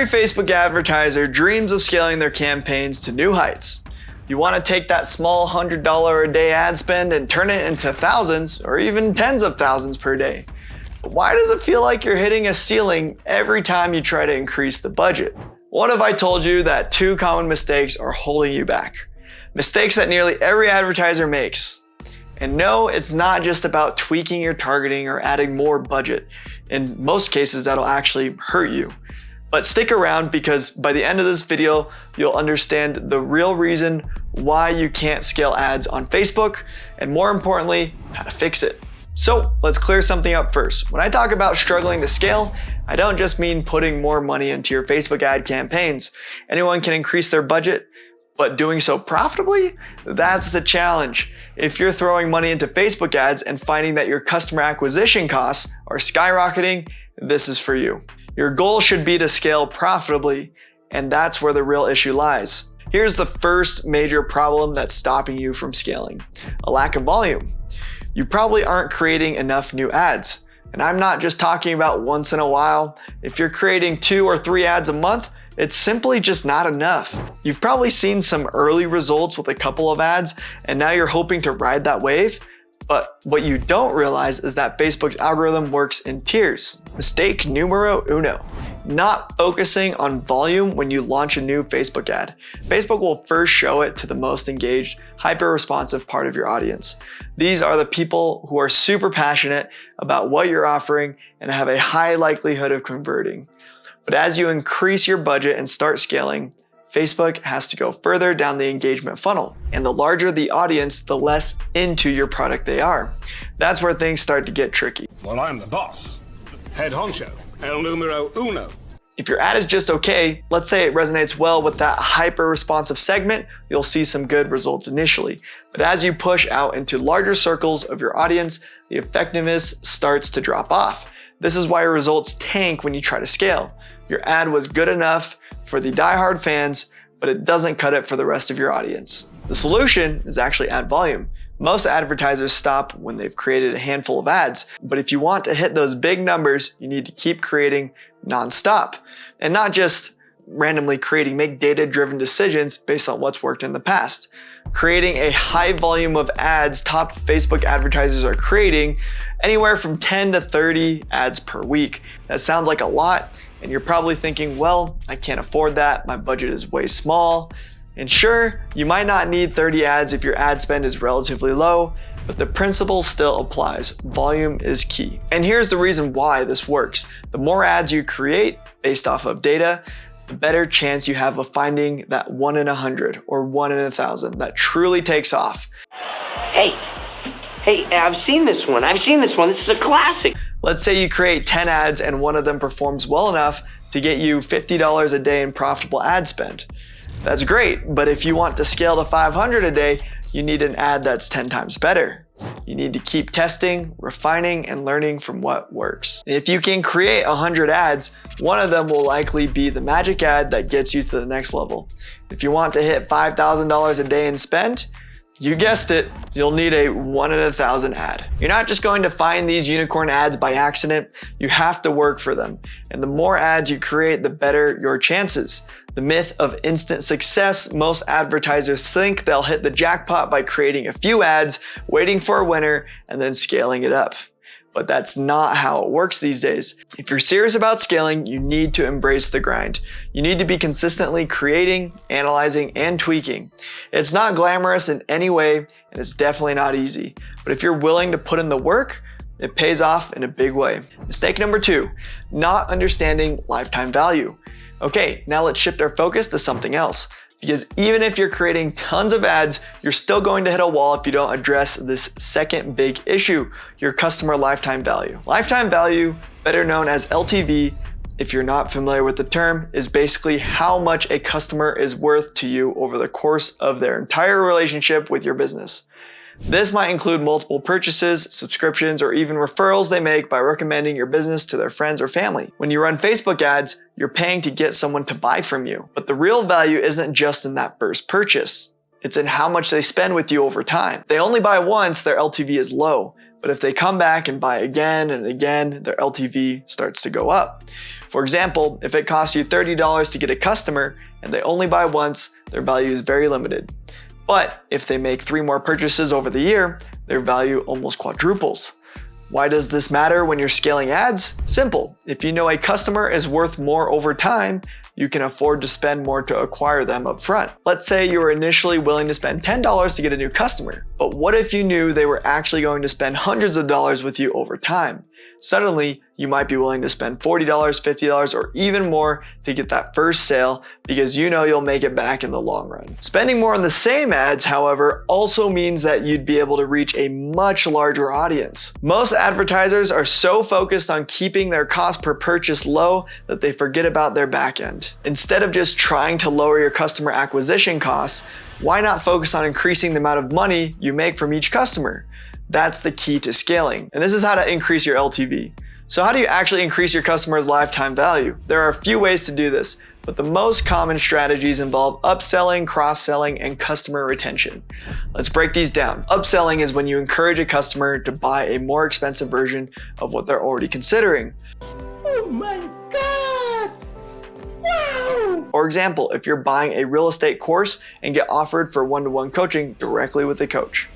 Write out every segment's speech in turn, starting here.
Every Facebook advertiser dreams of scaling their campaigns to new heights. You want to take that small $100 a day ad spend and turn it into thousands or even tens of thousands per day. But why does it feel like you're hitting a ceiling every time you try to increase the budget? What if I told you that 2 common mistakes are holding you back? Mistakes that nearly every advertiser makes. And no, it's not just about tweaking your targeting or adding more budget. In most cases, that'll actually hurt you. But stick around because by the end of this video, you'll understand the real reason why you can't scale ads on Facebook, and more importantly, how to fix it. So let's clear something up first. When I talk about struggling to scale, I don't just mean putting more money into your Facebook ad campaigns. Anyone can increase their budget, but doing so profitably? That's the challenge. If you're throwing money into Facebook ads and finding that your customer acquisition costs are skyrocketing, this is for you. Your goal should be to scale profitably, and that's where the real issue lies. Here's the first major problem that's stopping you from scaling: a lack of volume. You probably aren't creating enough new ads. And I'm not just talking about once in a while. If you're creating 2 or 3 ads a month, it's simply just not enough. You've probably seen some early results with a couple of ads, and now you're hoping to ride that wave. But what you don't realize is that Facebook's algorithm works in tiers. Mistake numero uno: not focusing on volume when you launch a new Facebook ad. Facebook will first show it to the most engaged, hyper-responsive part of your audience. These are the people who are super passionate about what you're offering and have a high likelihood of converting. But as you increase your budget and start scaling, Facebook has to go further down the engagement funnel. And the larger the audience, the less into your product they are. That's where things start to get tricky. Well, I'm the boss. Head honcho. El numero uno. If your ad is just okay, let's say it resonates well with that hyper-responsive segment, you'll see some good results initially. But as you push out into larger circles of your audience, the effectiveness starts to drop off. This is why your results tank when you try to scale. Your ad was good enough for the diehard fans, but it doesn't cut it for the rest of your audience. The solution is actually ad volume. Most advertisers stop when they've created a handful of ads, but if you want to hit those big numbers, you need to keep creating nonstop. And not just randomly creating, make data-driven decisions based on what's worked in the past. Creating a high volume of ads top Facebook advertisers are creating anywhere from 10 to 30 ads per week. That sounds like a lot, and you're probably thinking, well, I can't afford that, my budget is way small. And sure, you might not need 30 ads if your ad spend is relatively low, but the principle still applies. Volume is key. And here's the reason why this works. The more ads you create based off of data, the better chance you have of finding that 1 in 100 or 1 in 1,000 that truly takes off. Hey, I've seen this one. This is a classic. Let's say you create 10 ads and one of them performs well enough to get you $50 a day in profitable ad spend. That's great, but if you want to scale to 500 a day, you need an ad that's 10 times better. You need to keep testing, refining, and learning from what works. If you can create 100 ads, one of them will likely be the magic ad that gets you to the next level. If you want to hit $5,000 a day in spend, you guessed it, you'll need a 1 in 1,000 ad. You're not just going to find these unicorn ads by accident, you have to work for them. And the more ads you create, the better your chances. The myth of instant success: most advertisers think they'll hit the jackpot by creating a few ads, waiting for a winner, and then scaling it up. But that's not how it works these days. If you're serious about scaling, you need to embrace the grind. You need to be consistently creating, analyzing, and tweaking. It's not glamorous in any way, and it's definitely not easy. But if you're willing to put in the work, it pays off in a big way. Mistake number 2, not understanding lifetime value. Okay, now let's shift our focus to something else. Because even if you're creating tons of ads, you're still going to hit a wall if you don't address this second big issue: your customer lifetime value. Lifetime value, better known as LTV, if you're not familiar with the term, is basically how much a customer is worth to you over the course of their entire relationship with your business. This might include multiple purchases, subscriptions, or even referrals they make by recommending your business to their friends or family. When you run Facebook ads, you're paying to get someone to buy from you. But the real value isn't just in that first purchase. It's in how much they spend with you over time. If they only buy once, their LTV is low. But if they come back and buy again and again, their LTV starts to go up. For example, if it costs you $30 to get a customer and they only buy once, their value is very limited. But if they make 3 more purchases over the year, their value almost quadruples. Why does this matter when you're scaling ads? Simple. If you know a customer is worth more over time, you can afford to spend more to acquire them up front. Let's say you were initially willing to spend $10 to get a new customer, but what if you knew they were actually going to spend hundreds of dollars with you over time? Suddenly, you might be willing to spend $40, $50, or even more to get that first sale because you know you'll make it back in the long run. Spending more on the same ads, however, also means that you'd be able to reach a much larger audience. Most advertisers are so focused on keeping their cost per purchase low that they forget about their back end. Instead of just trying to lower your customer acquisition costs, why not focus on increasing the amount of money you make from each customer? That's the key to scaling. And this is how to increase your LTV. So how do you actually increase your customer's lifetime value? There are a few ways to do this, but the most common strategies involve upselling, cross-selling, and customer retention. Let's break these down. Upselling is when you encourage a customer to buy a more expensive version of what they're already considering. Oh my God! Wow! For example, if you're buying a real estate course and get offered for one-to-one coaching directly with the coach.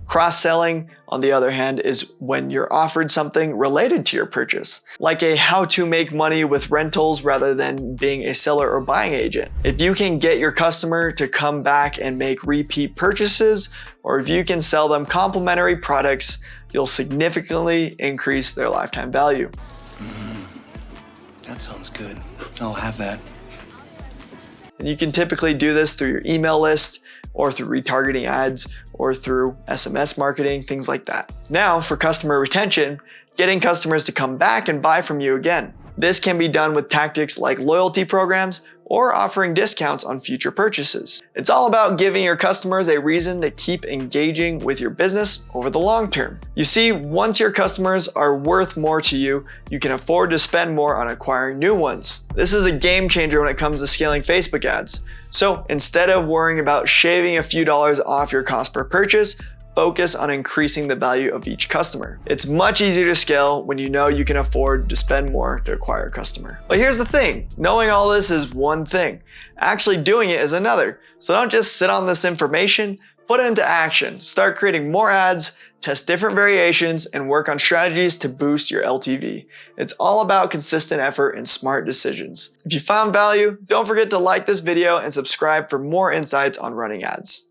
Cross-selling, on the other hand, is when you're offered something related to your purchase, like a how to make money with rentals rather than being a seller or buying agent. If you can get your customer to come back and make repeat purchases, or if you can sell them complementary products, you'll significantly increase their lifetime value. That sounds good. I'll have that. And you can typically do this through your email list, or through retargeting ads, or through SMS marketing, things like that. Now, for customer retention, getting customers to come back and buy from you again. This can be done with tactics like loyalty programs or offering discounts on future purchases. It's all about giving your customers a reason to keep engaging with your business over the long term. You see, once your customers are worth more to you, you can afford to spend more on acquiring new ones. This is a game changer when it comes to scaling Facebook ads. So instead of worrying about shaving a few dollars off your cost per purchase, focus on increasing the value of each customer. It's much easier to scale when you know you can afford to spend more to acquire a customer. But here's the thing, knowing all this is one thing. Actually doing it is another. So don't just sit on this information, put it into action. Start creating more ads, test different variations, and work on strategies to boost your LTV. It's all about consistent effort and smart decisions. If you found value, don't forget to like this video and subscribe for more insights on running ads.